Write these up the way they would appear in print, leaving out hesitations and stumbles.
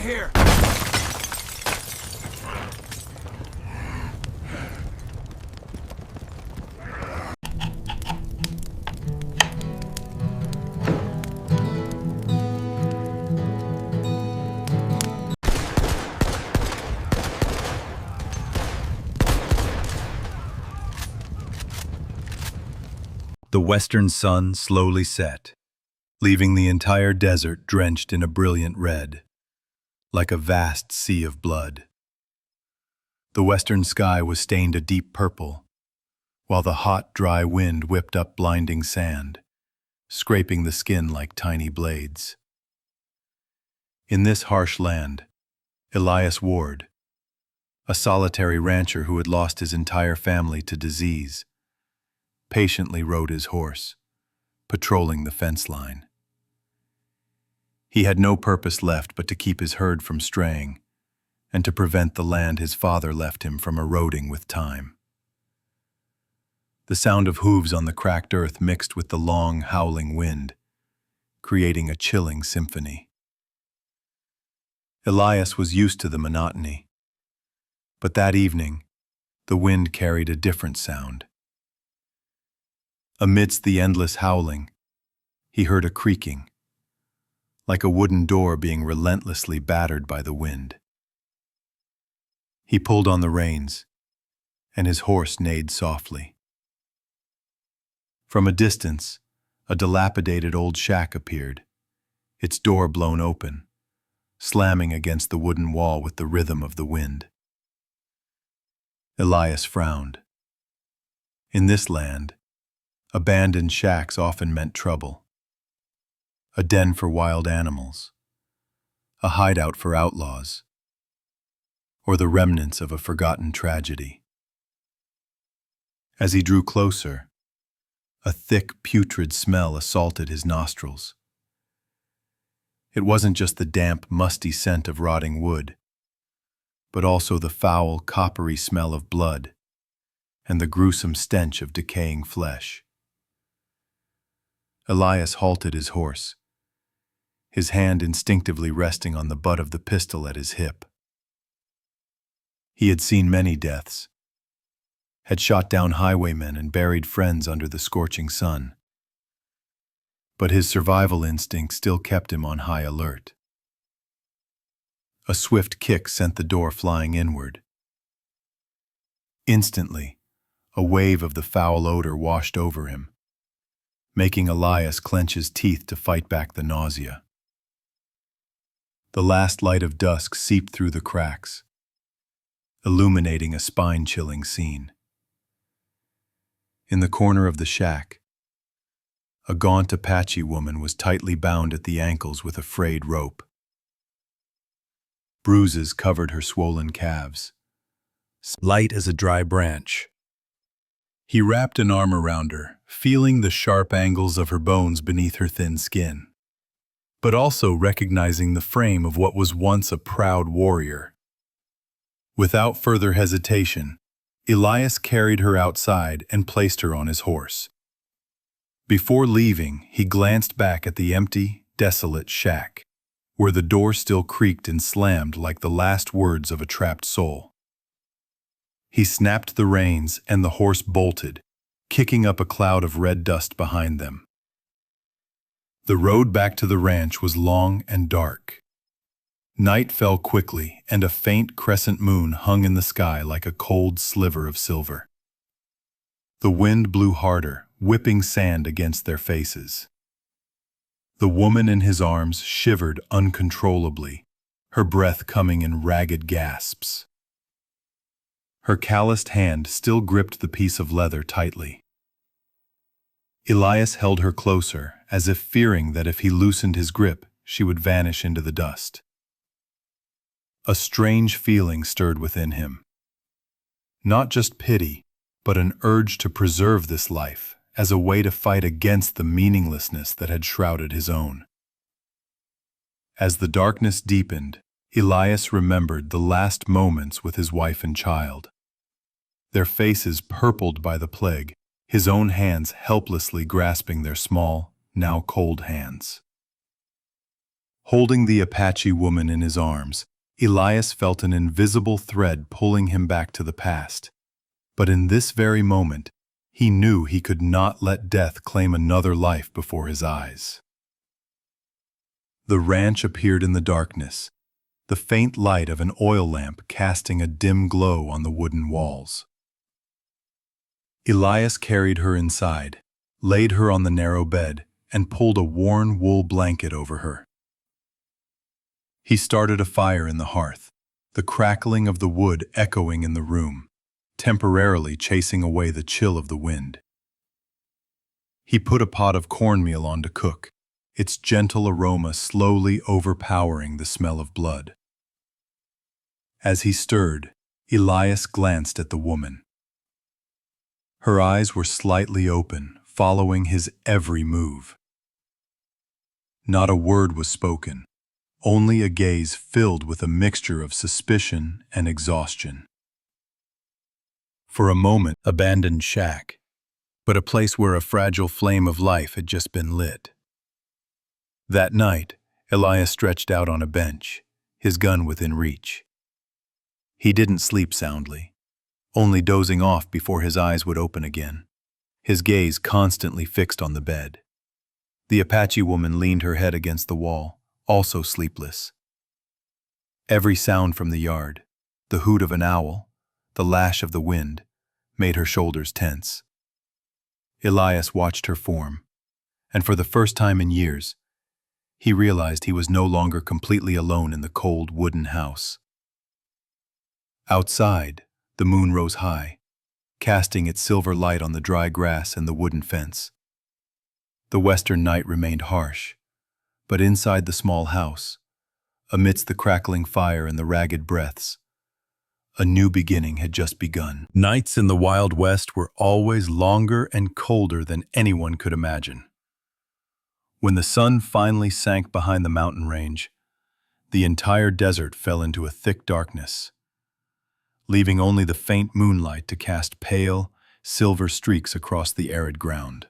here! The western sun slowly set, leaving the entire desert drenched in a brilliant red, like a vast sea of blood. The western sky was stained a deep purple, while the hot, dry wind whipped up blinding sand, scraping the skin like tiny blades. In this harsh land, Elias Ward, a solitary rancher who had lost his entire family to disease, patiently rode his horse, patrolling the fence line. He had no purpose left but to keep his herd from straying, and to prevent the land his father left him from eroding with time. The sound of hooves on the cracked earth mixed with the long, howling wind, creating a chilling symphony. Elias was used to the monotony, but that evening, the wind carried a different sound. Amidst the endless howling, he heard a creaking, like a wooden door being relentlessly battered by the wind. He pulled on the reins, and his horse neighed softly. From a distance, a dilapidated old shack appeared, its door blown open, slamming against the wooden wall with the rhythm of the wind. Elias frowned. In this land, abandoned shacks often meant trouble. A den for wild animals, a hideout for outlaws, or the remnants of a forgotten tragedy. As he drew closer, a thick, putrid smell assaulted his nostrils. It wasn't just the damp, musty scent of rotting wood, but also the foul, coppery smell of blood and the gruesome stench of decaying flesh. Elias halted his horse, his hand instinctively resting on the butt of the pistol at his hip. He had seen many deaths, had shot down highwaymen and buried friends under the scorching sun. But his survival instinct still kept him on high alert. A swift kick sent the door flying inward. Instantly, a wave of the foul odor washed over him, making Elias clench his teeth to fight back the nausea. The last light of dusk seeped through the cracks, illuminating a spine-chilling scene. In the corner of the shack, a gaunt Apache woman was tightly bound at the ankles with a frayed rope. Bruises covered her swollen calves, light as a dry branch. He wrapped an arm around her, feeling the sharp angles of her bones beneath her thin skin, but also recognizing the frame of what was once a proud warrior. Without further hesitation, Elias carried her outside and placed her on his horse. Before leaving, he glanced back at the empty, desolate shack, where the door still creaked and slammed like the last words of a trapped soul. He snapped the reins and the horse bolted, kicking up a cloud of red dust behind them. The road back to the ranch was long and dark. Night fell quickly, and a faint crescent moon hung in the sky like a cold sliver of silver. The wind blew harder, whipping sand against their faces. The woman in his arms shivered uncontrollably, her breath coming in ragged gasps. Her calloused hand still gripped the piece of leather tightly. Elias held her closer, as if fearing that if he loosened his grip, she would vanish into the dust. A strange feeling stirred within him. Not just pity, but an urge to preserve this life, as a way to fight against the meaninglessness that had shrouded his own. As the darkness deepened, Elias remembered the last moments with his wife and child. Their faces purpled by the plague, his own hands helplessly grasping their small, now cold hands. Holding the Apache woman in his arms, Elias felt an invisible thread pulling him back to the past. But in this very moment, he knew he could not let death claim another life before his eyes. The ranch appeared in the darkness, the faint light of an oil lamp casting a dim glow on the wooden walls. Elias carried her inside, laid her on the narrow bed, and pulled a worn wool blanket over her. He started a fire in the hearth, the crackling of the wood echoing in the room, temporarily chasing away the chill of the wind. He put a pot of cornmeal on to cook, its gentle aroma slowly overpowering the smell of blood. As he stirred, Elias glanced at the woman. Her eyes were slightly open, following his every move. Not a word was spoken, only a gaze filled with a mixture of suspicion and exhaustion. For a moment, abandoned shack, but a place where a fragile flame of life had just been lit. That night, Elias stretched out on a bench, his gun within reach. He didn't sleep soundly, only dozing off before his eyes would open again, his gaze constantly fixed on the bed. The Apache woman leaned her head against the wall, also sleepless. Every sound from the yard, the hoot of an owl, the lash of the wind, made her shoulders tense. Elias watched her form, and for the first time in years, he realized he was no longer completely alone in the cold wooden house. Outside, the moon rose high, casting its silver light on the dry grass and the wooden fence. The western night remained harsh, but inside the small house, amidst the crackling fire and the ragged breaths, a new beginning had just begun. Nights in the Wild West were always longer and colder than anyone could imagine. When the sun finally sank behind the mountain range, the entire desert fell into a thick darkness, leaving only the faint moonlight to cast pale, silver streaks across the arid ground.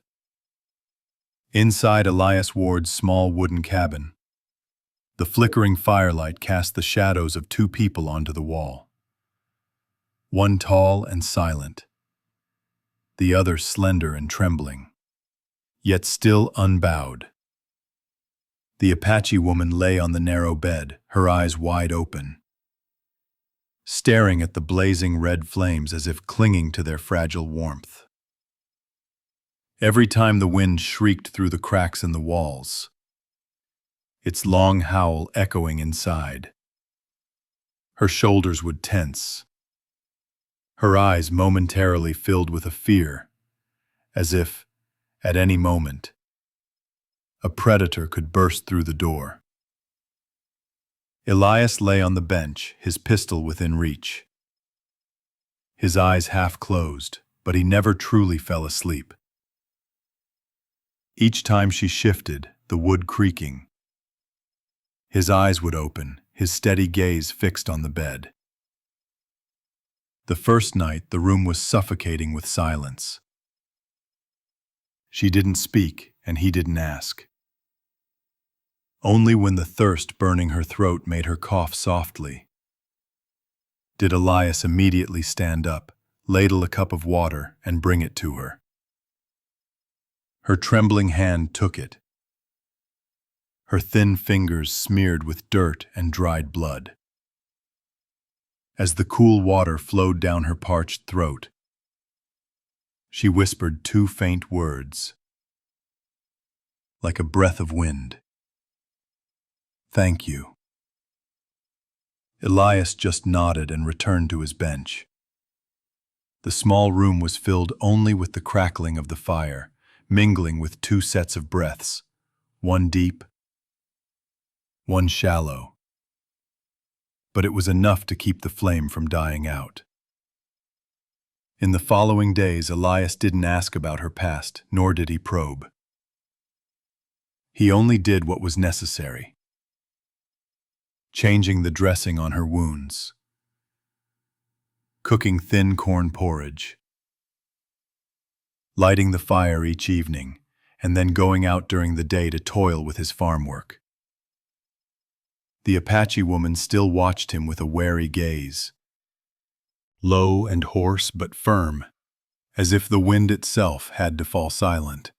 Inside Elias Ward's small wooden cabin, the flickering firelight cast the shadows of two people onto the wall. One tall and silent, the other slender and trembling, yet still unbowed. The Apache woman lay on the narrow bed, her eyes wide open, staring at the blazing red flames as if clinging to their fragile warmth. Every time the wind shrieked through the cracks in the walls, its long howl echoing inside, her shoulders would tense, her eyes momentarily filled with a fear, as if, at any moment, a predator could burst through the door. Elias lay on the bench, his pistol within reach. His eyes half closed, but he never truly fell asleep. Each time she shifted, the wood creaking, his eyes would open, his steady gaze fixed on the bed. The first night, the room was suffocating with silence. She didn't speak, and he didn't ask. Only when the thirst burning her throat made her cough softly did Elias immediately stand up, ladle a cup of water, and bring it to her. Her trembling hand took it, her thin fingers smeared with dirt and dried blood. As the cool water flowed down her parched throat, she whispered two faint words, like a breath of wind. "Thank you." Elias just nodded and returned to his bench. The small room was filled only with the crackling of the fire, mingling with two sets of breaths, one deep, one shallow. But it was enough to keep the flame from dying out. In the following days, Elias didn't ask about her past, nor did he probe. He only did what was necessary, changing the dressing on her wounds, cooking thin corn porridge, lighting the fire each evening, and then going out during the day to toil with his farm work. The Apache woman still watched him with a wary gaze. Low and hoarse but firm, as if the wind itself had to fall silent.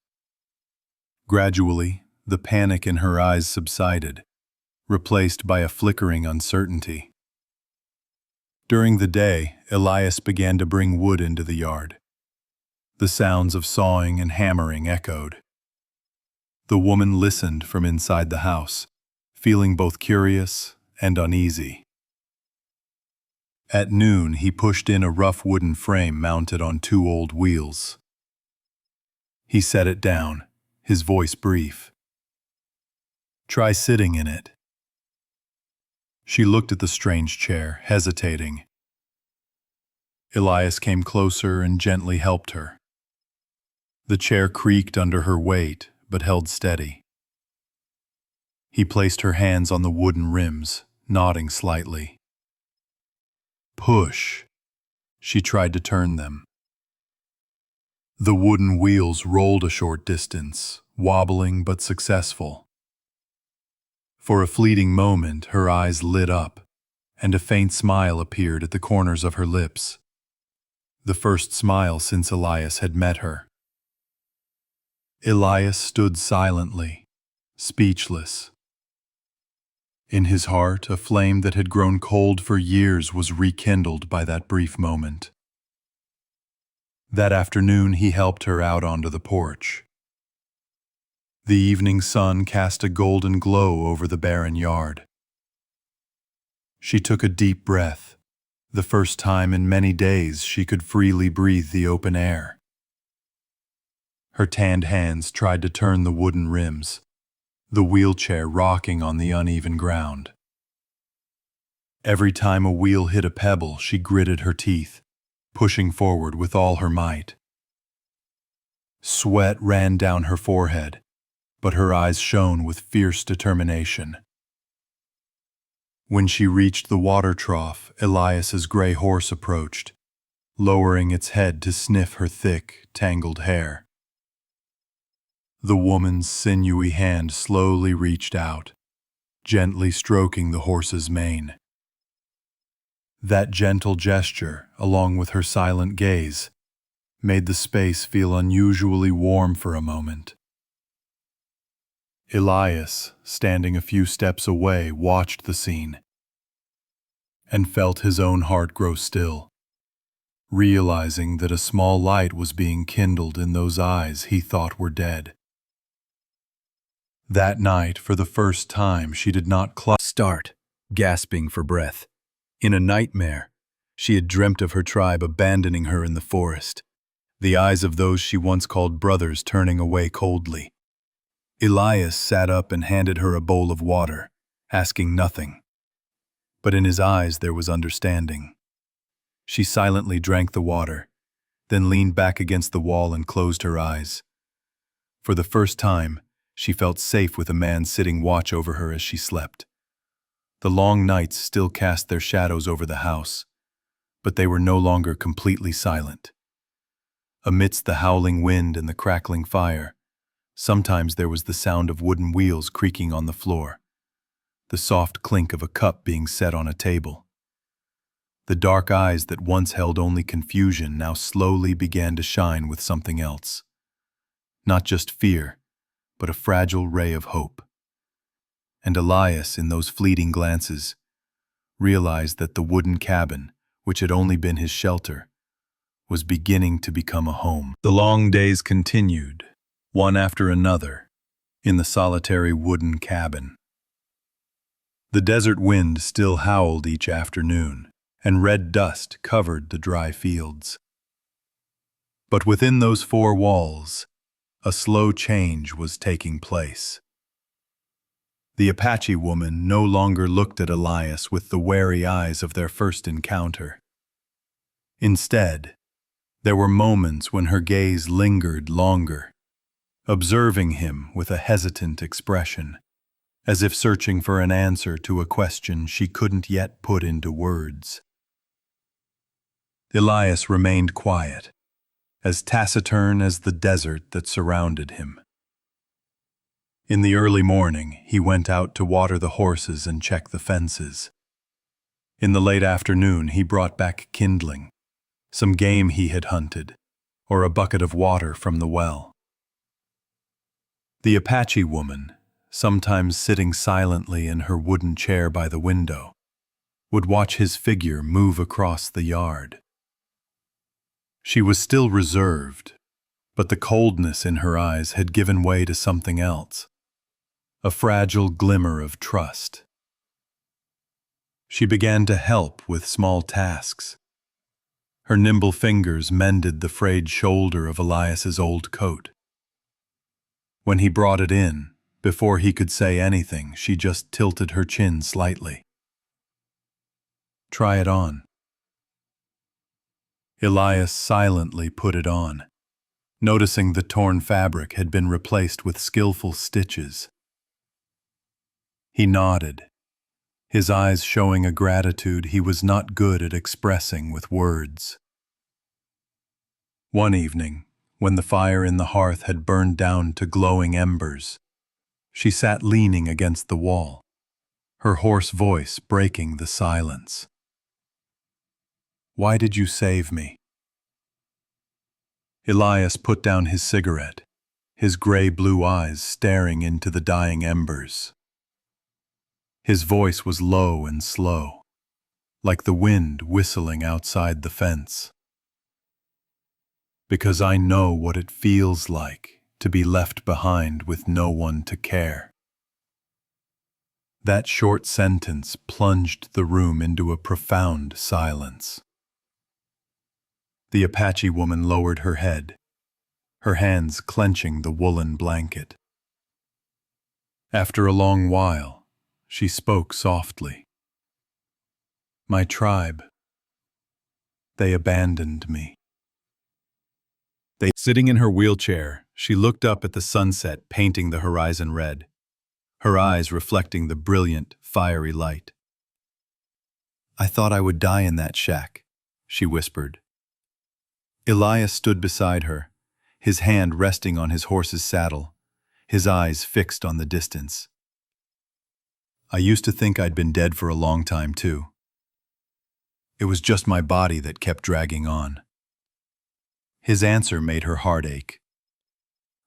Gradually, the panic in her eyes subsided, replaced by a flickering uncertainty. During the day, Elias began to bring wood into the yard. The sounds of sawing and hammering echoed. The woman listened from inside the house, feeling both curious and uneasy. At noon, he pushed in a rough wooden frame mounted on two old wheels. He set it down, his voice brief. "Try sitting in it." She looked at the strange chair, hesitating. Elias came closer and gently helped her. The chair creaked under her weight, but held steady. He placed her hands on the wooden rims, nodding slightly. "Push." She tried to turn them. The wooden wheels rolled a short distance, wobbling but successful. For a fleeting moment, her eyes lit up, and a faint smile appeared at the corners of her lips. The first smile since Elias had met her. Elias stood silently, speechless. In his heart, a flame that had grown cold for years was rekindled by that brief moment. That afternoon, he helped her out onto the porch. The evening sun cast a golden glow over the barren yard. She took a deep breath, the first time in many days she could freely breathe the open air. Her tanned hands tried to turn the wooden rims, the wheelchair rocking on the uneven ground. Every time a wheel hit a pebble, she gritted her teeth, pushing forward with all her might. Sweat ran down her forehead, but her eyes shone with fierce determination. When she reached the water trough, Elias's gray horse approached, lowering its head to sniff her thick, tangled hair. The woman's sinewy hand slowly reached out, gently stroking the horse's mane. That gentle gesture, along with her silent gaze, made the space feel unusually warm for a moment. Elias, standing a few steps away, watched the scene and felt his own heart grow still, realizing that a small light was being kindled in those eyes he thought were dead. That night, for the first time, she did not start, gasping for breath. In a nightmare, she had dreamt of her tribe abandoning her in the forest, the eyes of those she once called brothers turning away coldly. Elias sat up and handed her a bowl of water, asking nothing. But in his eyes there was understanding. She silently drank the water, then leaned back against the wall and closed her eyes. For the first time, she felt safe with a man sitting watch over her as she slept. The long nights still cast their shadows over the house, but they were no longer completely silent. Amidst the howling wind and the crackling fire, sometimes there was the sound of wooden wheels creaking on the floor, the soft clink of a cup being set on a table. The dark eyes that once held only confusion now slowly began to shine with something else. Not just fear, but a fragile ray of hope. And Elias, in those fleeting glances, realized that the wooden cabin, which had only been his shelter, was beginning to become a home. The long days continued, one after another, in the solitary wooden cabin. The desert wind still howled each afternoon, and red dust covered the dry fields. But within those four walls, a slow change was taking place. The Apache woman no longer looked at Elias with the wary eyes of their first encounter. Instead, there were moments when her gaze lingered longer, observing him with a hesitant expression, as if searching for an answer to a question she couldn't yet put into words. Elias remained quiet, as taciturn as the desert that surrounded him. In the early morning, he went out to water the horses and check the fences. In the late afternoon, he brought back kindling, some game he had hunted, or a bucket of water from the well. The Apache woman, sometimes sitting silently in her wooden chair by the window, would watch his figure move across the yard. She was still reserved, but the coldness in her eyes had given way to something else, a fragile glimmer of trust. She began to help with small tasks. Her nimble fingers mended the frayed shoulder of Elias's old coat. When he brought it in, before he could say anything, she just tilted her chin slightly. "Try it on." Elias silently put it on, noticing the torn fabric had been replaced with skillful stitches. He nodded, his eyes showing a gratitude he was not good at expressing with words. One evening, when the fire in the hearth had burned down to glowing embers, she sat leaning against the wall, her hoarse voice breaking the silence. "Why did you save me?" Elias put down his cigarette, his gray-blue eyes staring into the dying embers. His voice was low and slow, like the wind whistling outside the fence. "Because I know what it feels like to be left behind with no one to care." That short sentence plunged the room into a profound silence. The Apache woman lowered her head, her hands clenching the woolen blanket. After a long while, she spoke softly. "My tribe, they abandoned me." Sitting in her wheelchair, she looked up at the sunset painting the horizon red, her eyes reflecting the brilliant, fiery light. "I thought I would die in that shack," she whispered. Elias stood beside her, his hand resting on his horse's saddle, his eyes fixed on the distance. "I used to think I'd been dead for a long time, too. It was just my body that kept dragging on." His answer made her heart ache.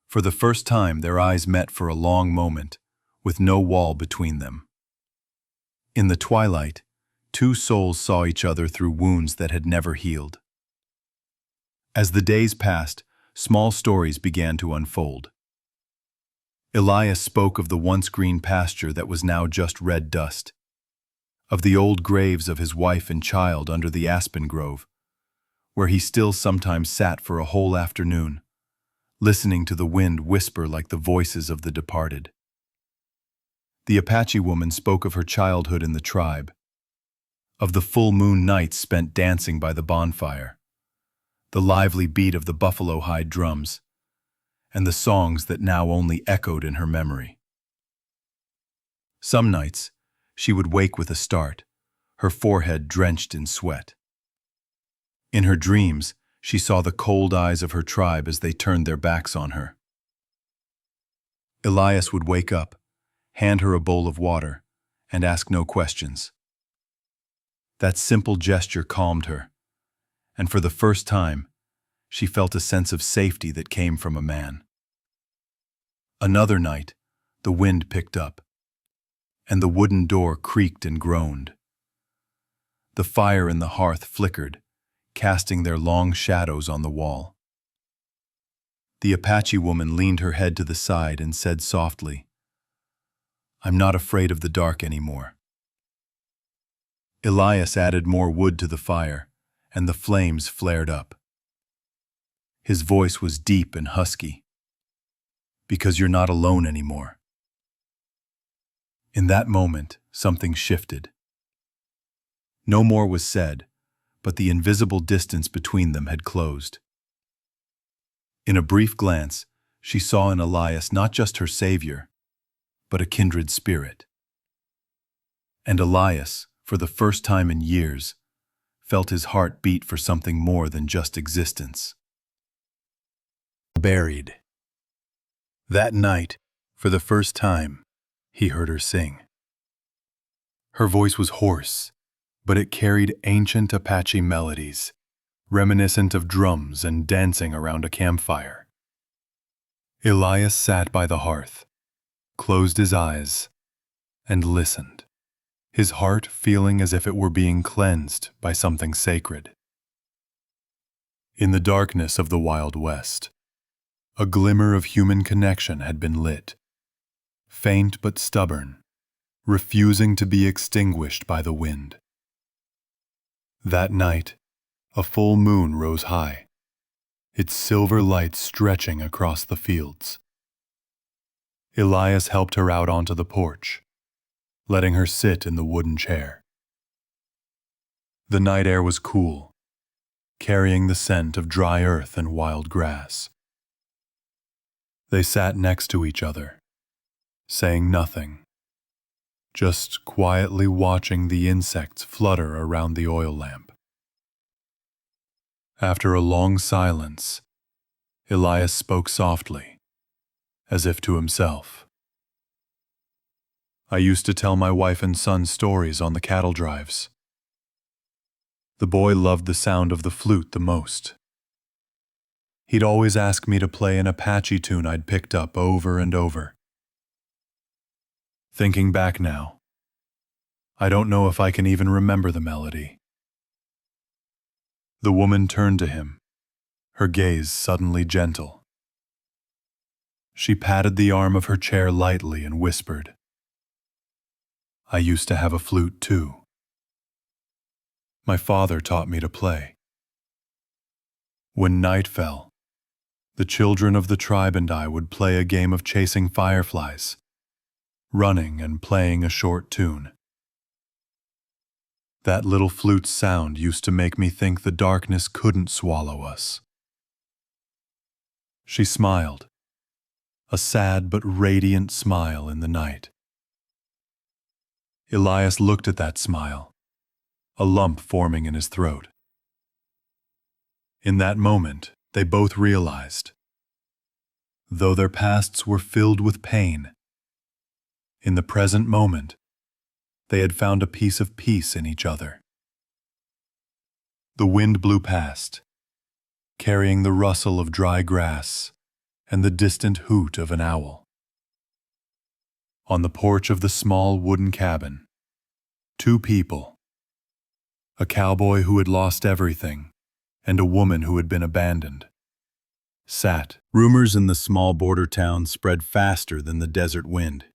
For the first time, their eyes met for a long moment, with no wall between them. In the twilight, two souls saw each other through wounds that had never healed. As the days passed, small stories began to unfold. Elias spoke of the once green pasture that was now just red dust, of the old graves of his wife and child under the aspen grove, where he still sometimes sat for a whole afternoon, listening to the wind whisper like the voices of the departed. The Apache woman spoke of her childhood in the tribe, of the full moon nights spent dancing by the bonfire, the lively beat of the buffalo hide drums, and the songs that now only echoed in her memory. Some nights, she would wake with a start, her forehead drenched in sweat. In her dreams, she saw the cold eyes of her tribe as they turned their backs on her. Elias would wake up, hand her a bowl of water, and ask no questions. That simple gesture calmed her, and for the first time, she felt a sense of safety that came from a man. Another night, the wind picked up, and the wooden door creaked and groaned. The fire in the hearth flickered, casting their long shadows on the wall. The Apache woman leaned her head to the side and said softly, "I'm not afraid of the dark anymore." Elias added more wood to the fire, and the flames flared up. His voice was deep and husky. "Because you're not alone anymore." In that moment, something shifted. No more was said, but the invisible distance between them had closed. In a brief glance, she saw in Elias not just her savior, but a kindred spirit. And Elias, for the first time in years, felt his heart beat for something more than just existence. Buried. That night, For the first time, he heard her sing. Her voice was hoarse, but it carried ancient Apache melodies, reminiscent of drums and dancing around a campfire. Elias sat by the hearth, closed his eyes, and listened, his heart feeling as if it were being cleansed by something sacred. In the darkness of the Wild West, a glimmer of human connection had been lit, faint but stubborn, refusing to be extinguished by the wind. That night, a full moon rose high, its silver light stretching across the fields. Elias helped her out onto the porch, letting her sit in the wooden chair. The night air was cool, carrying the scent of dry earth and wild grass. They sat next to each other, saying nothing, just quietly watching the insects flutter around the oil lamp. After a long silence, Elias spoke softly, as if to himself. "I used to tell my wife and son stories on the cattle drives. The boy loved the sound of the flute the most. He'd always ask me to play an Apache tune I'd picked up over and over. Thinking back now, I don't know if I can even remember the melody." The woman turned to him, her gaze suddenly gentle. She patted the arm of her chair lightly and whispered, "I used to have a flute too. My father taught me to play. When night fell, the children of the tribe and I would play a game of chasing fireflies, running and playing a short tune. That little flute sound used to make me think the darkness couldn't swallow us." She smiled, a sad but radiant smile in the night. Elias looked at that smile, a lump forming in his throat. In that moment, they both realized, though their pasts were filled with pain, in the present moment, they had found a piece of peace in each other. The wind blew past, carrying the rustle of dry grass and the distant hoot of an owl. On the porch of the small wooden cabin, two people, a cowboy who had lost everything and a woman who had been abandoned, sat. Rumors in the small border town spread faster than the desert wind.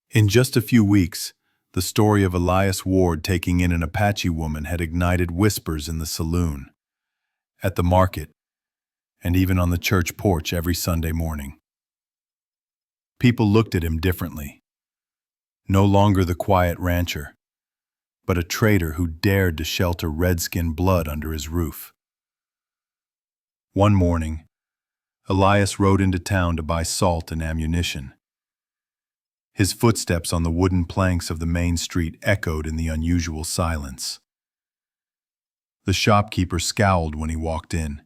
In just a few weeks, the story of Elias Ward taking in an Apache woman had ignited whispers in the saloon, at the market, and even on the church porch every Sunday morning. People looked at him differently. No longer the quiet rancher, but a trader who dared to shelter redskin blood under his roof. One morning, Elias rode into town to buy salt and ammunition. His footsteps on the wooden planks of the main street echoed in the unusual silence. The shopkeeper scowled when he walked in,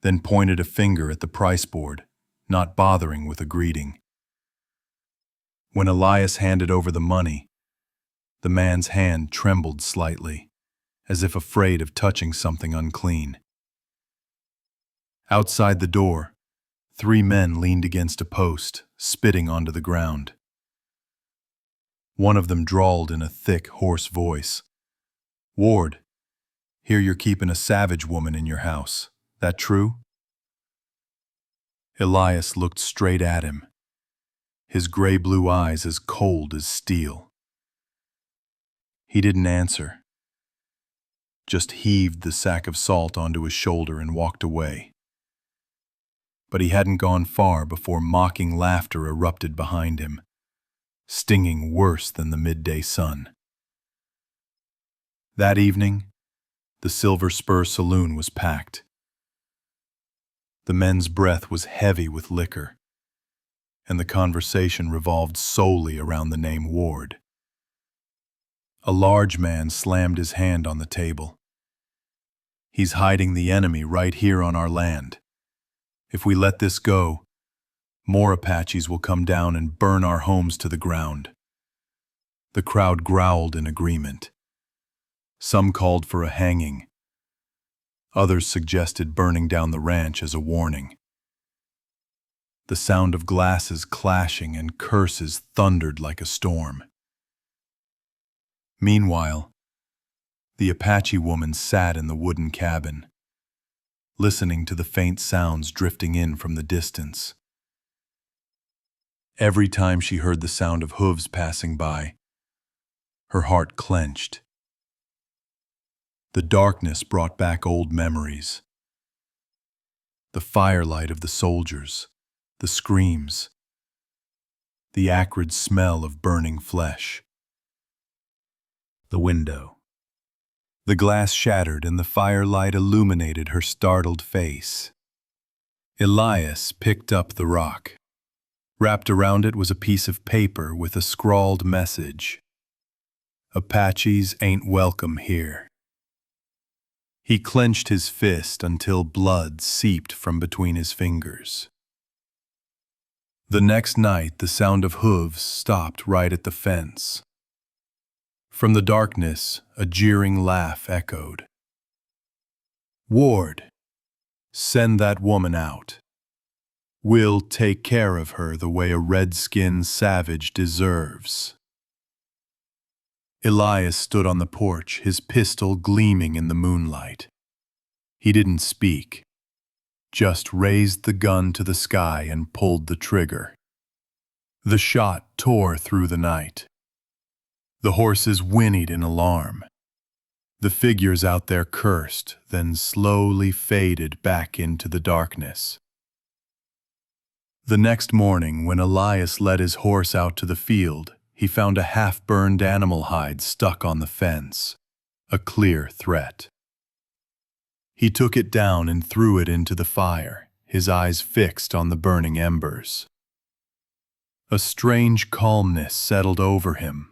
then pointed a finger at the price board, not bothering with a greeting. When Elias handed over the money, the man's hand trembled slightly, as if afraid of touching something unclean. Outside the door, 3 men leaned against a post, spitting onto the ground. One of them drawled in a thick, hoarse voice, "Ward, hear you're keeping a savage woman in your house. That true?" Elias looked straight at him, his gray-blue eyes as cold as steel. He didn't answer, just heaved the sack of salt onto his shoulder and walked away. But he hadn't gone far before mocking laughter erupted behind him, stinging worse than the midday sun. That evening, the Silver Spur Saloon was packed. The men's breath was heavy with liquor, and the conversation revolved solely around the name Ward. A large man slammed his hand on the table. "He's hiding the enemy right here on our land. If we let this go, More Apaches will come down and burn our homes to the ground." The crowd growled in agreement. Some called for a hanging. Others suggested burning down the ranch as a warning. The sound of glasses clashing and curses thundered like a storm. Meanwhile, the Apache woman sat in the wooden cabin, listening to the faint sounds drifting in from the distance. Every time she heard the sound of hooves passing by, her heart clenched. The darkness brought back old memories. The firelight of the soldiers, the screams, the acrid smell of burning flesh. The window. The glass shattered and the firelight illuminated her startled face. Elias picked up the rock. Wrapped around it was a piece of paper with a scrawled message. "Apaches ain't welcome here." He clenched his fist until blood seeped from between his fingers. The next night, the sound of hooves stopped right at the fence. From the darkness, a jeering laugh echoed. "Ward, send that woman out. We'll take care of her the way a red-skinned savage deserves." Elias stood on the porch, his pistol gleaming in the moonlight. He didn't speak, just raised the gun to the sky and pulled the trigger. The shot tore through the night. The horses whinnied in alarm. The figures out there cursed, then slowly faded back into the darkness. The next morning, when Elias led his horse out to the field, he found a half-burned animal hide stuck on the fence, a clear threat. He took it down and threw it into the fire, his eyes fixed on the burning embers. A strange calmness settled over him.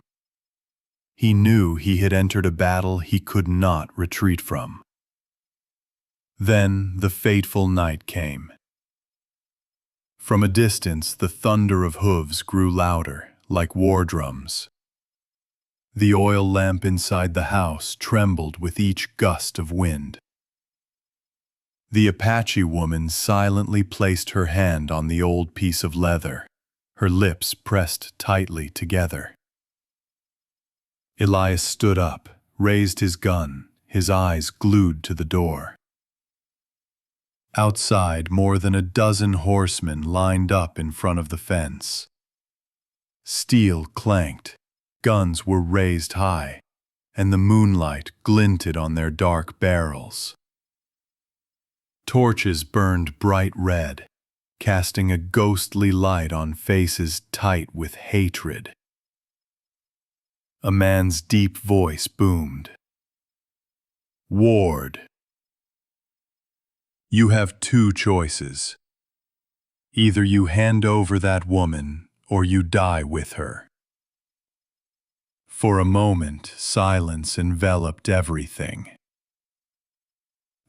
He knew he had entered a battle he could not retreat from. Then the fateful night came. From a distance, the thunder of hooves grew louder, like war drums. The oil lamp inside the house trembled with each gust of wind. The Apache woman silently placed her hand on the old piece of leather, her lips pressed tightly together. Elias stood up, raised his gun, his eyes glued to the door. Outside, more than a dozen horsemen lined up in front of the fence. Steel clanked, guns were raised high, and the moonlight glinted on their dark barrels. Torches burned bright red, casting a ghostly light on faces tight with hatred. A man's deep voice boomed. "Ward, you have two choices. Either you hand over that woman, or you die with her." For a moment, silence enveloped everything.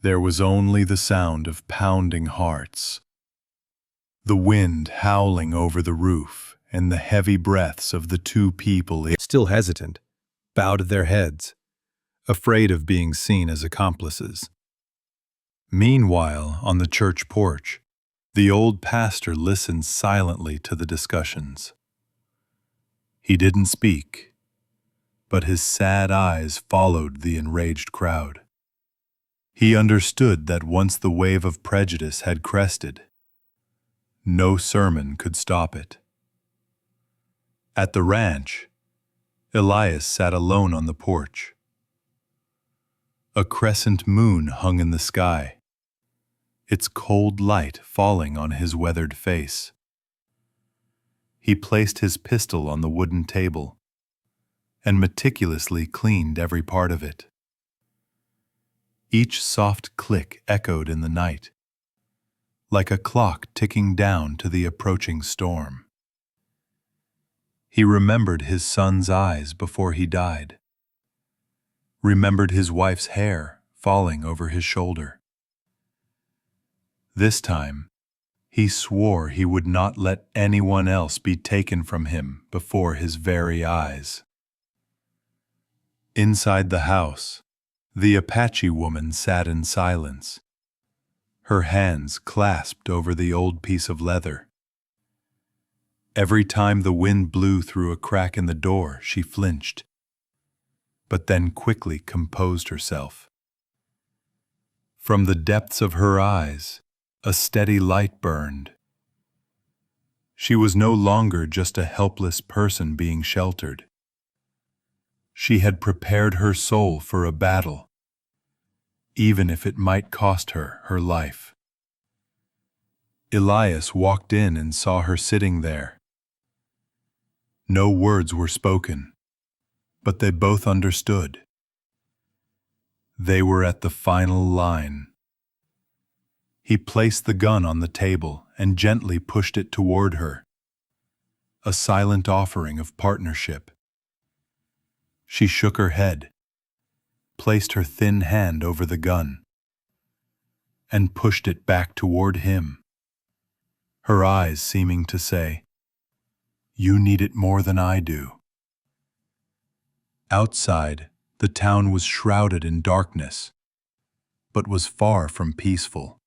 There was only the sound of pounding hearts, the wind howling over the roof, and the heavy breaths of the two people, still hesitant, bowed their heads, afraid of being seen as accomplices. Meanwhile, on the church porch, the old pastor listened silently to the discussions. He didn't speak, but his sad eyes followed the enraged crowd. He understood that once the wave of prejudice had crested, no sermon could stop it. At the ranch, Elias sat alone on the porch. A crescent moon hung in the sky, its cold light falling on his weathered face. He placed his pistol on the wooden table and meticulously cleaned every part of it. Each soft click echoed in the night, like a clock ticking down to the approaching storm. He remembered his son's eyes before he died, remembered his wife's hair falling over his shoulder. This time, He swore he would not let anyone else be taken from him before his very eyes. Inside the house, the Apache woman sat in silence, her hands clasped over the old piece of leather. Every time the wind blew through a crack in the door, she flinched, but then quickly composed herself. From the depths of her eyes, a steady light burned. She was no longer just a helpless person being sheltered. She had prepared her soul for a battle, even if it might cost her her life. Elias walked in and saw her sitting there. No words were spoken, but they both understood. They were at the final line. He placed the gun on the table and gently pushed it toward her, a silent offering of partnership. She shook her head, placed her thin hand over the gun, and pushed it back toward him, her eyes seeming to say, "You need it more than I do." Outside, the town was shrouded in darkness, but was far from peaceful.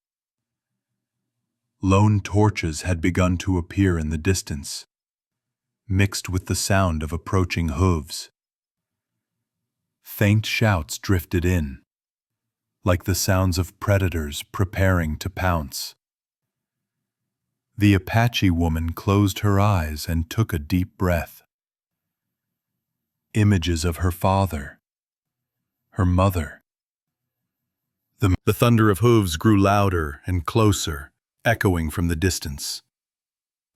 Lone torches had begun to appear in the distance, mixed with the sound of approaching hooves. Faint shouts drifted in, like the sounds of predators preparing to pounce. The Apache woman closed her eyes and took a deep breath. Images of her father, her mother. The thunder of hooves grew louder and closer, echoing from the distance.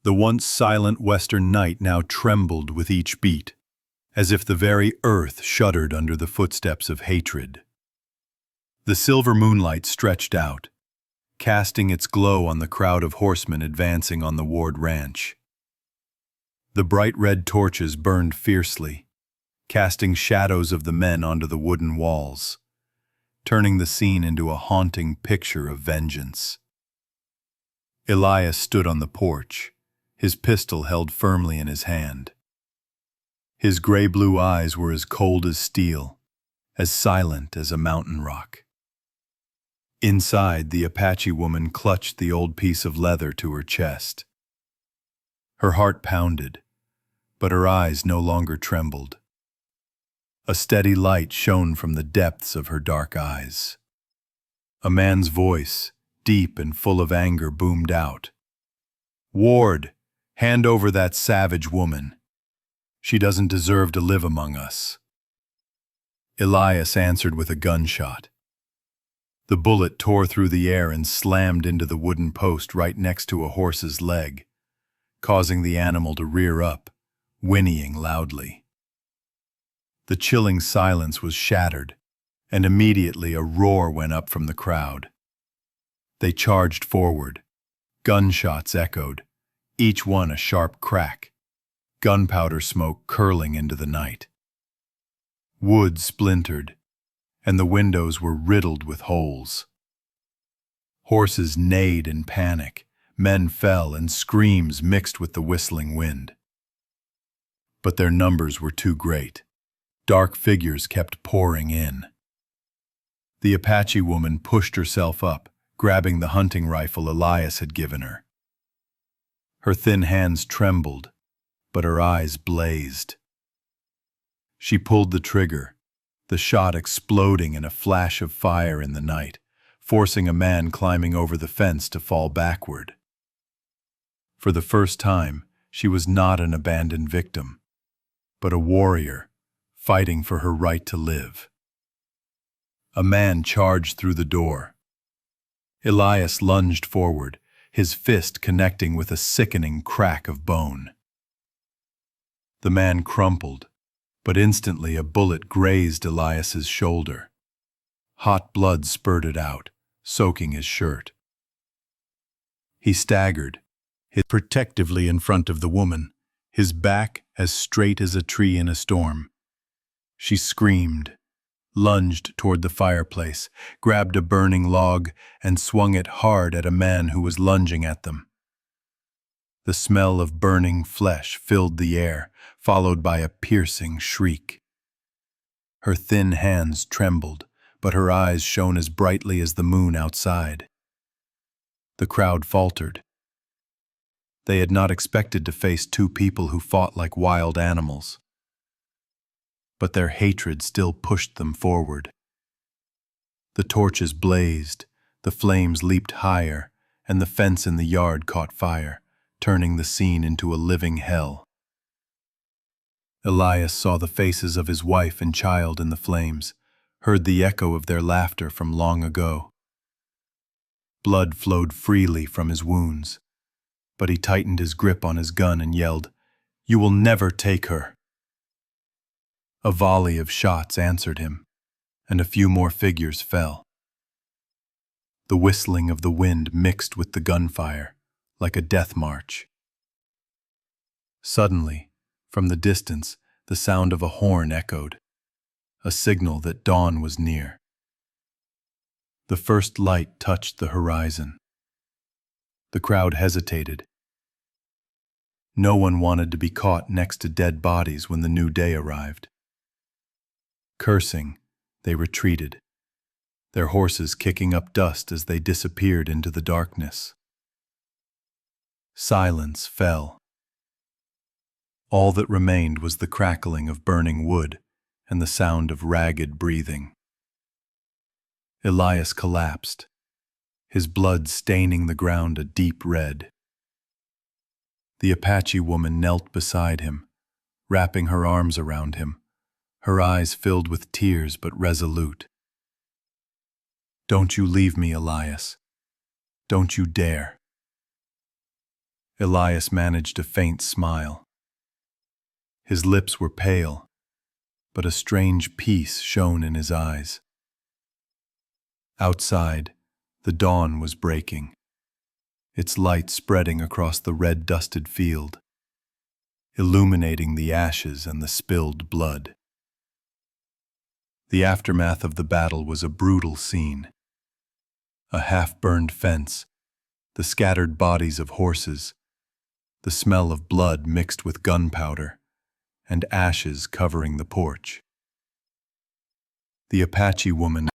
The once silent western night now trembled with each beat, as if the very earth shuddered under the footsteps of hatred. The silver moonlight stretched out, casting its glow on the crowd of horsemen advancing on the Ward ranch. The bright red torches burned fiercely, casting shadows of the men onto the wooden walls, turning the scene into a haunting picture of vengeance. Elias stood on the porch, his pistol held firmly in his hand. His gray-blue eyes were as cold as steel, as silent as a mountain rock. Inside, the Apache woman clutched the old piece of leather to her chest. Her heart pounded, but her eyes no longer trembled. A steady light shone from the depths of her dark eyes. A man's voice, deep and full of anger, boomed out. "Ward, hand over that savage woman. She doesn't deserve to live among us." Elias answered with a gunshot. The bullet tore through the air and slammed into the wooden post right next to a horse's leg, causing the animal to rear up, whinnying loudly. The chilling silence was shattered, and immediately a roar went up from the crowd. They charged forward. Gunshots echoed, each one a sharp crack, gunpowder smoke curling into the night. Wood splintered, and the windows were riddled with holes. Horses neighed in panic, men fell, and screams mixed with the whistling wind. But their numbers were too great. Dark figures kept pouring in. The Apache woman pushed herself up, grabbing the hunting rifle Elias had given her. Her thin hands trembled, but her eyes blazed. She pulled the trigger, the shot exploding in a flash of fire in the night, forcing a man climbing over the fence to fall backward. For the first time, she was not an abandoned victim, but a warrior fighting for her right to live. A man charged through the door. Elias lunged forward, his fist connecting with a sickening crack of bone. The man crumpled, but instantly a bullet grazed Elias's shoulder. Hot blood spurted out, soaking his shirt. He staggered, protectively in front of the woman, his back as straight as a tree in a storm. She screamed, lunged toward the fireplace, grabbed a burning log, and swung it hard at a man who was lunging at them. The smell of burning flesh filled the air, followed by a piercing shriek. Her thin hands trembled, but her eyes shone as brightly as the moon outside. The crowd faltered. They had not expected to face two people who fought like wild animals. But their hatred still pushed them forward. The torches blazed, the flames leaped higher, and the fence in the yard caught fire, turning the scene into a living hell. Elias saw the faces of his wife and child in the flames, heard the echo of their laughter from long ago. Blood flowed freely from his wounds, but he tightened his grip on his gun and yelled, "You will never take her!" A volley of shots answered him, and a few more figures fell. The whistling of the wind mixed with the gunfire, like a death march. Suddenly, from the distance, the sound of a horn echoed, a signal that dawn was near. The first light touched the horizon. The crowd hesitated. No one wanted to be caught next to dead bodies when the new day arrived. Cursing, they retreated, their horses kicking up dust as they disappeared into the darkness. Silence fell. All that remained was the crackling of burning wood and the sound of ragged breathing. Elias collapsed, his blood staining the ground a deep red. The Apache woman knelt beside him, wrapping her arms around him, her eyes filled with tears but resolute. "Don't you leave me, Elias. Don't you dare." Elias managed a faint smile. His lips were pale, but a strange peace shone in his eyes. Outside, the dawn was breaking, its light spreading across the red-dusted field, illuminating the ashes and the spilled blood. The aftermath of the battle was a brutal scene. A half-burned fence, the scattered bodies of horses, the smell of blood mixed with gunpowder, and ashes covering the porch. The Apache woman